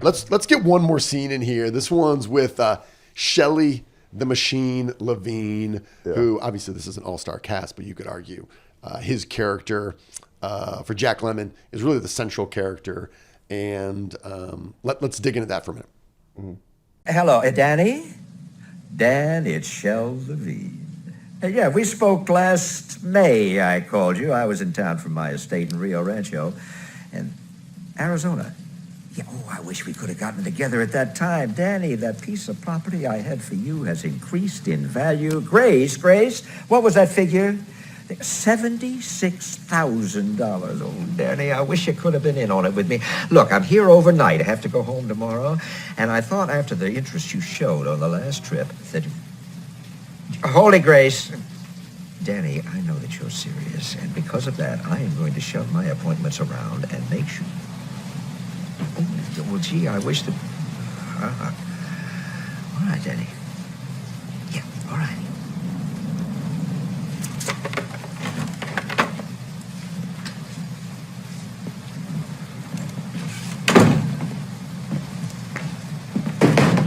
let's get one more scene in here. This one's with Shelly the Machine Levene, who obviously this is an all-star cast, but you could argue his character for Jack Lemmon is really the central character. And let's dig into that for a minute. Mm-hmm. Hello, Danny? Dan, it's Shelly Levene. Yeah, we spoke last May, I called you. I was in town from my estate in Rio Rancho. And Arizona. Yeah, I wish we could have gotten together at that time. Danny, that piece of property I had for you has increased in value. Grace, what was that figure? $76,000. Oh, Danny, I wish you could have been in on it with me. Look, I'm here overnight. I have to go home tomorrow. And I thought after the interest you showed on the last trip that... Holy Grace. Danny, I know that you're serious. And because of that, I am going to shove my appointments around and make sure... Oh, well, gee, I wish that... All right, Danny. Yeah, all right.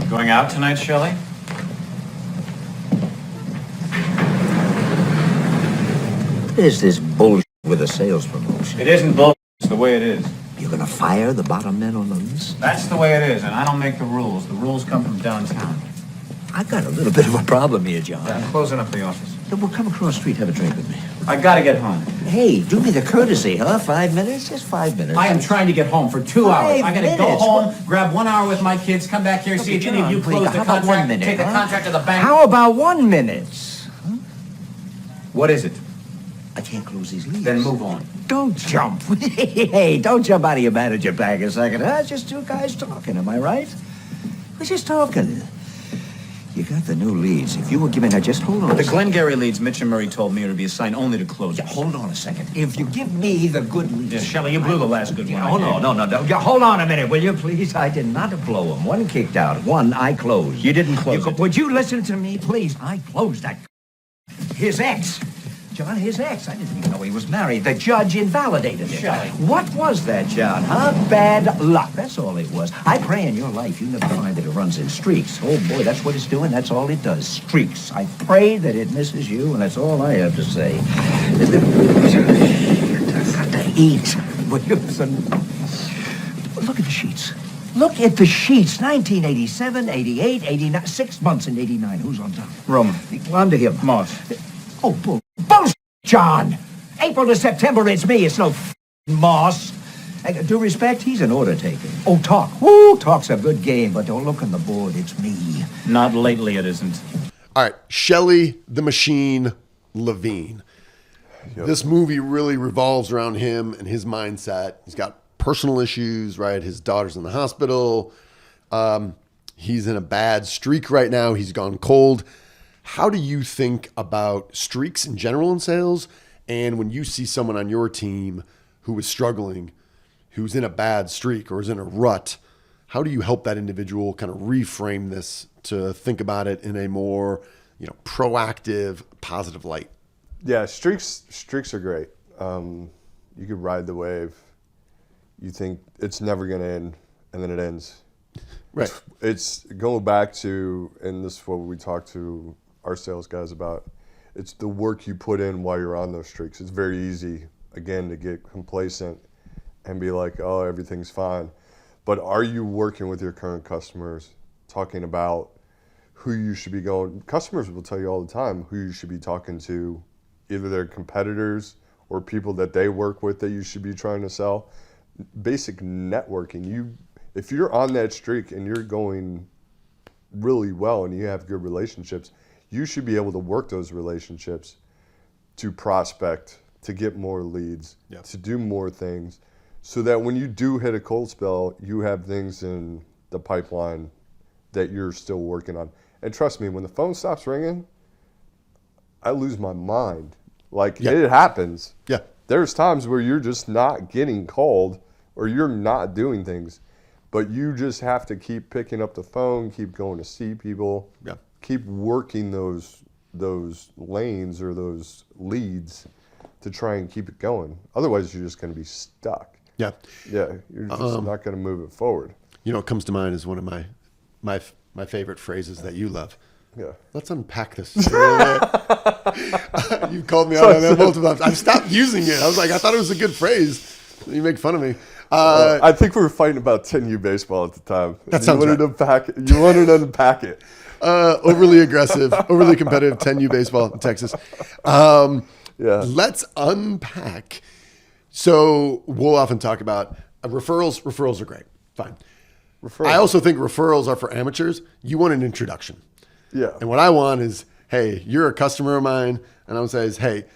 Going out tonight, Shelley? What is this bullshit with a sales promotion? It isn't bull. It's the way it is. You're gonna fire the bottom men on the list? That's the way it is, and I don't make the rules. The rules come from downtown. I've got a little bit of a problem here, John. I'm closing up the office. Then we'll come across the street, have a drink with me. I gotta get home. Hey, do me the courtesy, huh? 5 minutes? Just 5 minutes. I am trying to get home for 2 hours. I gotta go minutes? home, grab 1 hour with my kids, come back here, see if any of you John, close how the about 1 contract, minute, take the huh? contract to the bank. How about 1 minute? Huh? What is it? I can't close these leads. Then move on. Don't jump. Hey, don't jump out of your manager bag a second. Huh? It's just two guys talking, am I right? We're just talking. You got the new leads. If you were giving that, just hold on. The Glengarry leads, Mitch and Murray told me are to be assigned only to closers. Yeah, hold on a second. If you give me the good leads... Yeah, Shelley, you blew the last good one. Oh, no. Yeah, hold on a minute, will you, please? I did not blow them. One kicked out. One I closed. You didn't close it. Would you listen to me, please? I closed that. His ex. John, his ex. I didn't even know he was married. The judge invalidated it. Shelley. What was that, John, huh? Bad luck. That's all it was. I pray in your life you never find that it runs in streaks. Oh, boy, that's what it's doing. That's all it does. Streaks. I pray that it misses you, and that's all I have to say. I've got to eat. Will you listen? Look at the sheets. Look at the sheets. 1987, 88, 89. 6 months in 89. Who's on top? Roman. Under him. Moss. Oh, bullshit, John. April to September, it's me. It's no Moss. Hey, due respect, he's an order taker. Oh, talk. Woo, talk's a good game, but don't look on the board. It's me. Not lately, it isn't. All right, Shelly the Machine Levene. Yep. This movie really revolves around him and his mindset. He's got personal issues, right? His daughter's in the hospital. He's in a bad streak right now. He's gone cold. How do you think about streaks in general in sales? And when you see someone on your team who is struggling, who's in a bad streak or is in a rut, how do you help that individual kind of reframe this to think about it in a more, proactive, positive light? Yeah, streaks are great. You could ride the wave. You think it's never going to end, and then it ends. Right. It's going back to, and this is what we talk to our sales guys about, it's the work you put in while you're on those streaks. It's very easy, again, to get complacent and be like, oh, everything's fine. But are you working with your current customers, talking about who you should be going? Customers will tell you all the time who you should be talking to, either their competitors or people that they work with that you should be trying to sell. Basic networking. If you're on that streak and you're going really well and you have good relationships, you should be able to work those relationships to prospect, to get more leads, to do more things, so that when you do hit a cold spell, you have things in the pipeline that you're still working on. And trust me, when the phone stops ringing, I lose my mind. It happens. Yeah. There's times where you're just not getting called or you're not doing things, but you just have to keep picking up the phone, keep going to see people, keep working those lanes or those leads to try and keep it going. Otherwise, you're just going to be stuck. Yeah. Yeah, you're just not going to move it forward. You know, what comes to mind is one of my favorite phrases that you love. Yeah. Let's unpack this. You've called me out on that multiple times. I've stopped using it. I was like, I thought it was a good phrase. You make fun of me. I think we were fighting about 10U baseball at the time. That sounds right. You wanted to unpack it. Overly aggressive, overly competitive 10U baseball in Texas. Let's unpack. So we'll often talk about referrals. Referrals are great. Fine. I also think referrals are for amateurs. You want an introduction. Yeah. And what I want is, hey, you're a customer of mine. And I would say is, hey,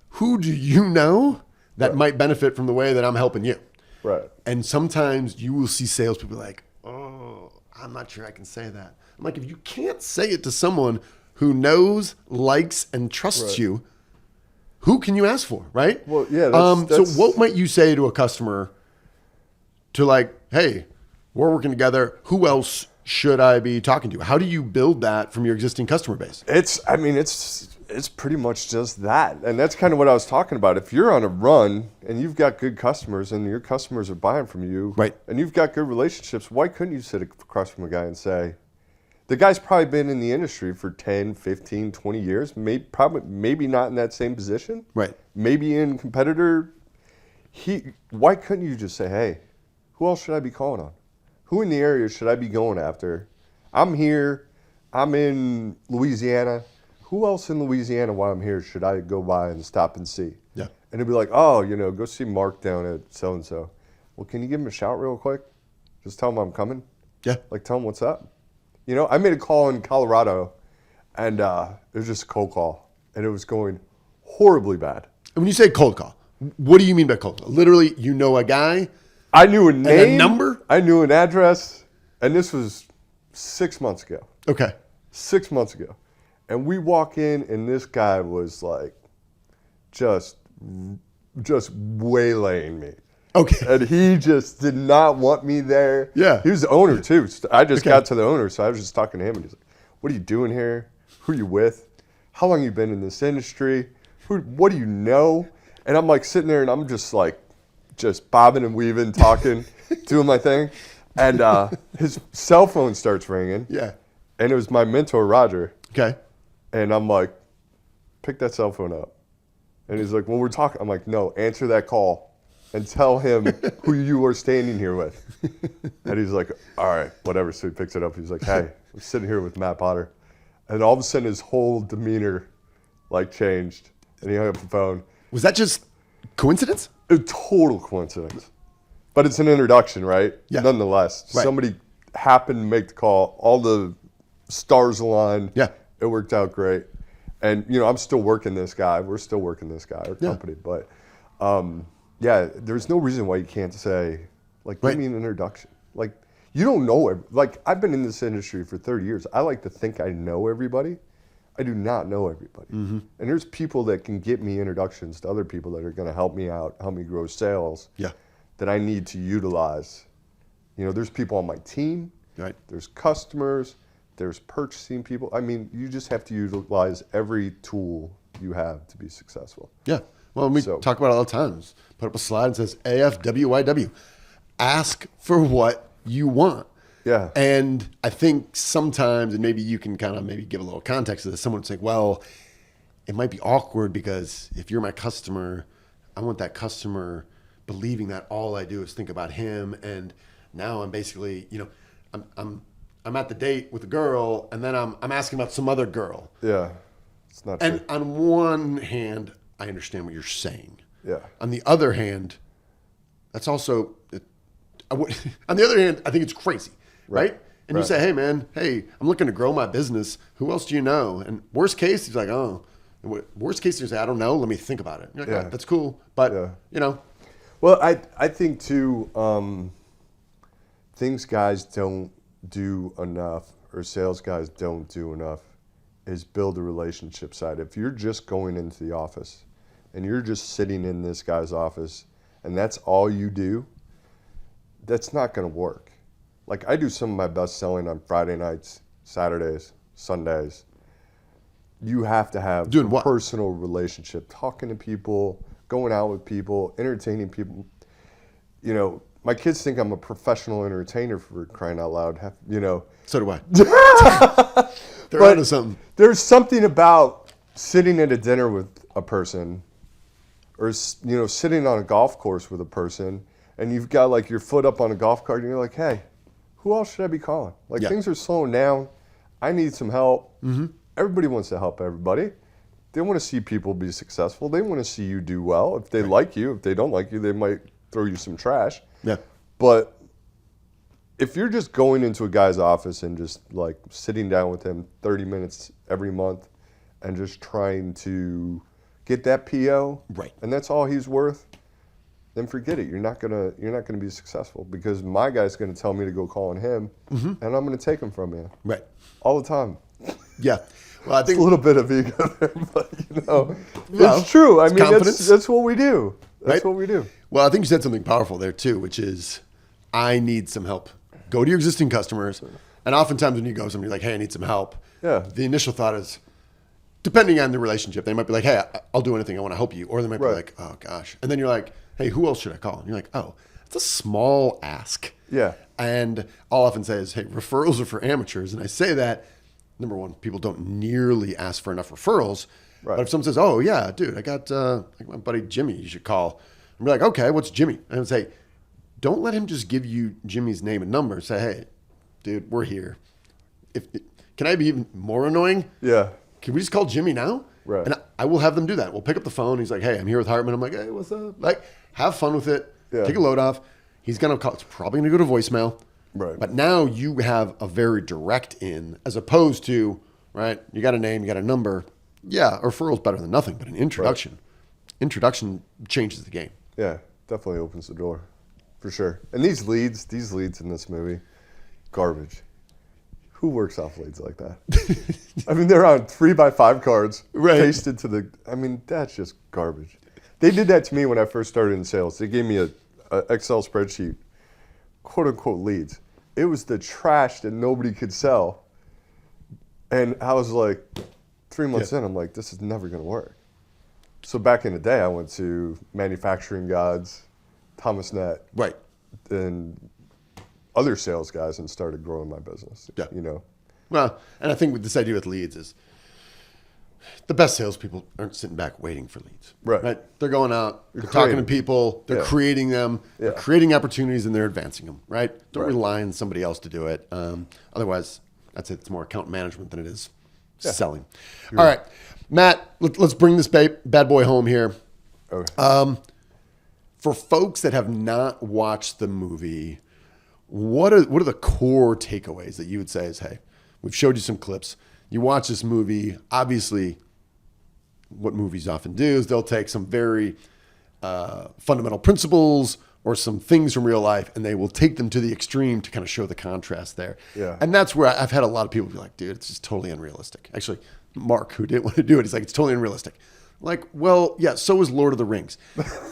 who do you know that might benefit from the way that I'm helping you? Right. And sometimes you will see salespeople like, oh, I'm not sure I can say that. I'm like, if you can't say it to someone who knows, likes, and trusts you, who can you ask for, right? Well, yeah. So what might you say to a customer to like, hey, we're working together. Who else should I be talking to? How do you build that from your existing customer base? It's pretty much just that. And that's kind of what I was talking about. If you're on a run and you've got good customers and your customers are buying from you, right, and you've got good relationships, why couldn't you sit across from a guy and say, the guy's probably been in the industry for 10, 15, 20 years, maybe not in that same position, right? Maybe in competitor. Why couldn't you just say, hey, who else should I be calling on? Who in the area should I be going after? I'm here. I'm in Louisiana. Who else in Louisiana while I'm here should I go by and stop and see? Yeah. And it'd be like, oh, go see Mark down at so-and-so. Well, can you give him a shout real quick? Just tell him I'm coming. Yeah. Like, tell him what's up. I made a call in Colorado, and it was just a cold call, and it was going horribly bad. And when you say cold call, what do you mean by cold call? Literally, you know a guy? I knew a name. And a number? I knew an address, and this was 6 months ago. Okay. 6 months ago. And we walk in, and this guy was like just waylaying me. Okay. And he just did not want me there. Yeah. He was the owner, too. I just got to the owner, so I was just talking to him. And he's like, what are you doing here? Who are you with? How long you been in this industry? What do you know? And I'm like sitting there, and I'm just like, just bobbing and weaving, talking, doing my thing. And his cell phone starts ringing. Yeah. And it was my mentor, Roger. Okay. And I'm like, pick that cell phone up. And he's like, well, we're talking. I'm like, no, answer that call and tell him who you are standing here with. And he's like, all right, whatever. So he picks it up. He's like, hey, I'm sitting here with Matt Potter. And all of a sudden his whole demeanor changed. And he hung up the phone. Was that just coincidence? A total coincidence. But it's an introduction, right? Yeah. Nonetheless, right. Somebody happened to make the call. All the stars aligned. Yeah. It worked out great. And, I'm still working this guy. We're still working this guy, our company. But, there's no reason why you can't say, give me an introduction. You don't know. I've been in this industry for 30 years. I like to think I know everybody. I do not know everybody. Mm-hmm. And there's people that can get me introductions to other people that are going to help me out, help me grow sales that I need to utilize. There's people on my team. Right. There's customers. There's purchasing people. I mean, you just have to utilize every tool you have to be successful. Yeah. Well, we talk about it all the time. Put up a slide that says AFWYW. Ask for what you want. Yeah. And I think sometimes, and maybe you can kind of maybe give a little context to this, someone would say, well, it might be awkward because if you're my customer, I want that customer believing that all I do is think about him. And now I'm basically, I'm at the date with a girl, and then I'm asking about some other girl. Yeah, it's not And true. on one hand, I understand what you're saying. Yeah. On the other hand, that's also, on the other hand, I think it's crazy, right? And you say, hey, man, I'm looking to grow my business. Who else do you know? And worst case, he's like, oh. Worst case, you say, I don't know. Let me think about it. You're like, that's cool. But, Well, I think, too, things guys don't do enough, or sales guys don't do enough, is build a relationship side. If you're just going into the office and you're just sitting in this guy's office and that's all you do, that's not going to work. I do some of my best selling on Friday nights, Saturdays, Sundays. You have to have Doing a what? personal relationship, talking to people, going out with people, entertaining people. my kids think I'm a professional entertainer for crying out loud. You know. So do I. They're onto something. There's something about sitting at a dinner with a person, or you know, sitting on a golf course with a person, and you've got like your foot up on a golf cart, and you're like, hey, who else should I be calling? Like things are slowing down. I need some help. Mm-hmm. Everybody wants to help everybody. They want to see people be successful. They want to see you do well. If they like you, if they don't like you, they might throw you some trash. Yeah. But if you're just going into a guy's office and just like sitting down with him 30 minutes every month and just trying to get that PO, right, and that's all he's worth, then forget it. You're not gonna be successful, because my guy's gonna tell me to go call on him, and I'm gonna take him from you, right, all the time. Yeah. Well, I think it's a little bit of ego there, but you know, it's true. I mean, that's what we do. That's what we do. Well, I think you said something powerful there too, which is, I need some help. Go to your existing customers, and oftentimes when you go to somebody like, hey, I need some help. Yeah. The initial thought is, depending on the relationship, they might be like, hey, I'll do anything. I want to help you. Or they might be like, oh gosh. And then you're like, hey, who else should I call? And you're like, oh, it's a small ask. Yeah. And I'll often say is, hey, referrals are for amateurs. And I say that, number one, people don't nearly ask for enough referrals. Right. But if someone says, oh yeah, dude, I got my buddy Jimmy, you should call. I'm like, okay, what's Jimmy? And I would say, don't let him just give you Jimmy's name and number. Say, hey, dude, we're here. Can I be even more annoying? Yeah. Can we just call Jimmy now? Right. And I will have them do that. We'll pick up the phone. He's like, hey, I'm here with Hartmann. I'm like, hey, what's up? Like, have fun with it. Yeah. Take a load off. He's going to call. It's probably going to go to voicemail. Right. But now you have a very direct in, as opposed to, right, you got a name, you got a number. Yeah, a referral's better than nothing, but an introduction. Right. Introduction changes the game. Yeah, definitely opens the door. For sure. And these leads in this movie, garbage. Who works off leads like that? I mean, they're on 3x5 cards, pasted to the. I mean, that's just garbage. They did that to me when I first started in sales. They gave me a Excel spreadsheet, quote unquote leads. It was the trash that nobody could sell, and I was like, 3 months in, I'm like, this is never going to work. So back in the day, I went to Manufacturing Gods, Thomas Net, right, and other sales guys, and started growing my business. Yeah. You know. Well, and I think with this idea with leads is the best salespeople aren't sitting back waiting for leads. Right. They're going out, they're talking to people, they're creating them, they're creating opportunities, and they're advancing them. Right. Don't rely on somebody else to do it. Otherwise, I'd say it's more account management than it is selling. All right, Matt, let's bring this bad boy home here. Okay. For folks that have not watched the movie, what are the core takeaways that you would say is, hey, we've showed you some clips. You watch this movie. Obviously, what movies often do is they'll take some very fundamental principles or some things from real life, and they will take them to the extreme to kind of show the contrast there. Yeah. And that's where I've had a lot of people be like, dude, it's just totally unrealistic. Actually, Mark, who didn't want to do it, he's like, it's totally unrealistic. Like, well, yeah, so is Lord of the Rings.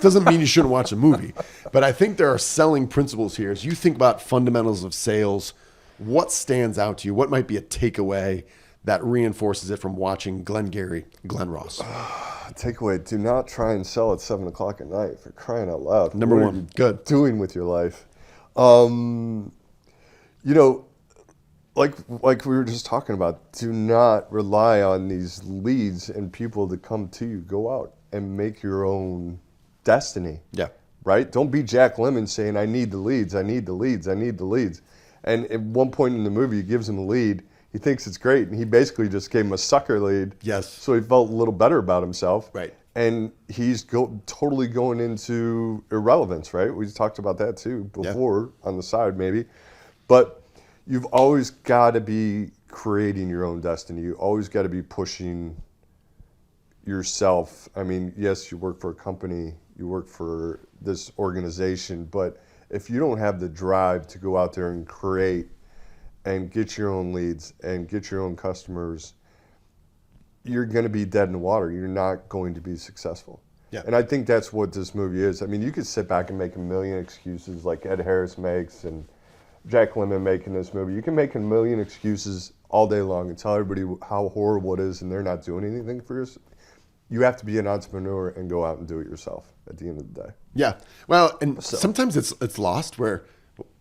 Doesn't mean you shouldn't watch a movie. But I think there are selling principles here. As you think about fundamentals of sales, what stands out to you? What might be a takeaway that reinforces it from watching Glengarry, Glen Ross? Takeaway, do not try and sell at 7 o'clock at night, for crying out loud. Number one, what good. Doing with your life. You know, like we were just talking about, do not rely on these leads and people to come to you. Go out and make your own destiny. Yeah. Right? Don't be Jack Lemmon saying, I need the leads, I need the leads, I need the leads. And at one point in the movie, he gives him a lead. He thinks it's great, and he basically just gave him a sucker lead. Yes. So he felt a little better about himself. Right. And he's totally going into irrelevance, right? We talked about that too before on the side maybe. But you've always got to be creating your own destiny. You always got to be pushing yourself. I mean, yes, you work for a company, you work for this organization, but if you don't have the drive to go out there and create and get your own leads and get your own customers, you're going to be dead in the water. You're not going to be successful. Yeah. And I think that's what this movie is. I mean, you could sit back and make a million excuses like Ed Harris makes and Jack Lemmon making this movie. You can make a million excuses all day long and tell everybody how horrible it is and they're not doing anything for you. you have to be an entrepreneur and go out and do it yourself at the end of the day. Yeah. Well, and sometimes it's lost where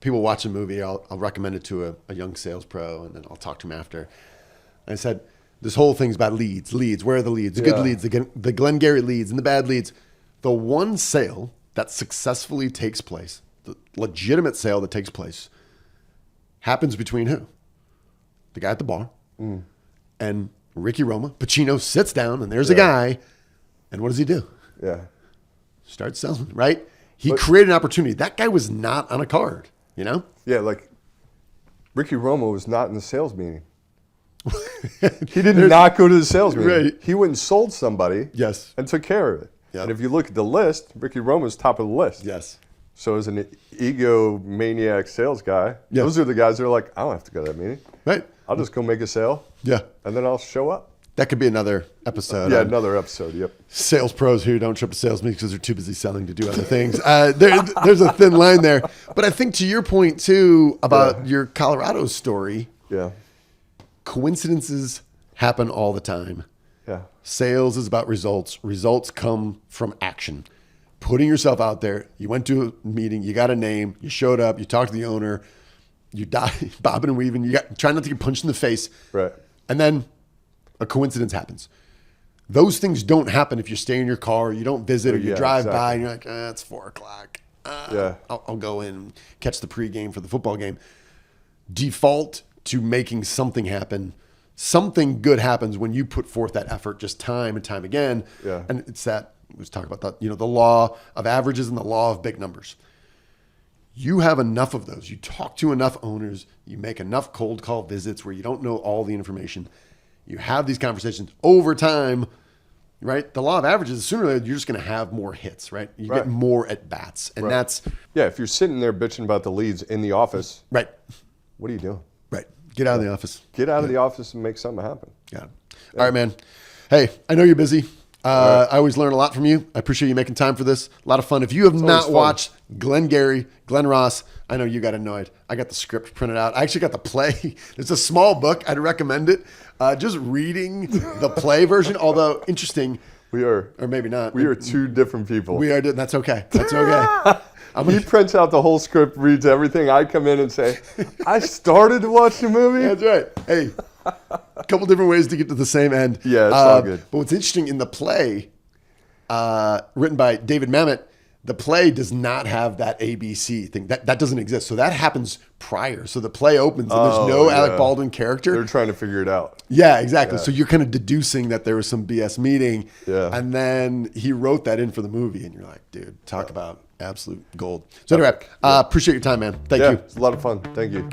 people watch a movie. I'll recommend it to a young sales pro, and then I'll talk to him after. And I said, this whole thing's about leads. Where are the leads? The good leads, the Glengarry leads and the bad leads. The one sale that successfully takes place, the legitimate sale that takes place, happens between who? The guy at the bar and Ricky Roma. Pacino sits down, and there's a guy, and what does he do? Yeah. Starts selling, right? He created an opportunity. That guy was not on a card, you know? Yeah, like Ricky Roma was not in the sales meeting. He did not go to the sales meeting. Right. He went and sold somebody and took care of it. Yep. And if you look at the list, Ricky Roma's top of the list. Yes. So as an egomaniac sales guy, those are the guys that are like, I don't have to go to that meeting. Right. I'll just go make a sale. Yeah. And then I'll show up. That could be another episode. Yeah, another episode, yep. Sales pros who don't show up to sales meetings because they're too busy selling to do other things. There's a thin line there. But I think to your point, too, about your Colorado story, coincidences happen all the time. Yeah. Sales is about results. Results come from action. Putting yourself out there. You went to a meeting. You got a name. You showed up. You talked to the owner. You bobbing and weaving. You try not to get punched in the face. Right. And then a coincidence happens. Those things don't happen if you stay in your car, you don't visit, or you drive by and you're like, it's 4:00. I'll go in and catch the pregame for the football game. Default to making something happen. Something good happens when you put forth that effort just time and time again. Yeah. And it's that, let's talk about that, the law of averages and the law of big numbers. You have enough of those. You talk to enough owners. You make enough cold call visits where you don't know all the information. You have these conversations over time, right? The law of averages, sooner or later, you're just going to have more hits, right? You get more at bats. And that's... Yeah, if you're sitting there bitching about the leads in the office, right. What are you doing? Right. Get out of the office. Get out of the office and make something happen. Yeah. All right, man. Hey, I know you're busy. I always learn a lot from you. I appreciate you making time for this. A lot of fun. If you have not watched Glengarry, Glen Ross, I know you got annoyed. I got the script printed out. I actually got the play. It's a small book. I'd recommend it. Just reading the play version, although interesting. We are. Or maybe not. We are two different people. We are. That's okay. That's okay. He prints out the whole script, reads everything. I come in and say, I started to watch the movie. That's right. Hey, a couple different ways to get to the same end. Yeah, it's all good. But what's interesting in the play, written by David Mamet, the play does not have that ABC thing. That doesn't exist. So that happens prior. So the play opens and there's no Alec Baldwin character. They're trying to figure it out. Yeah, exactly. Yeah. So you're kind of deducing that there was some BS meeting. Yeah. And then he wrote that in for the movie. And you're like, dude, talk about absolute gold. So anyway, appreciate your time, man. Thank you. It's a lot of fun. Thank you.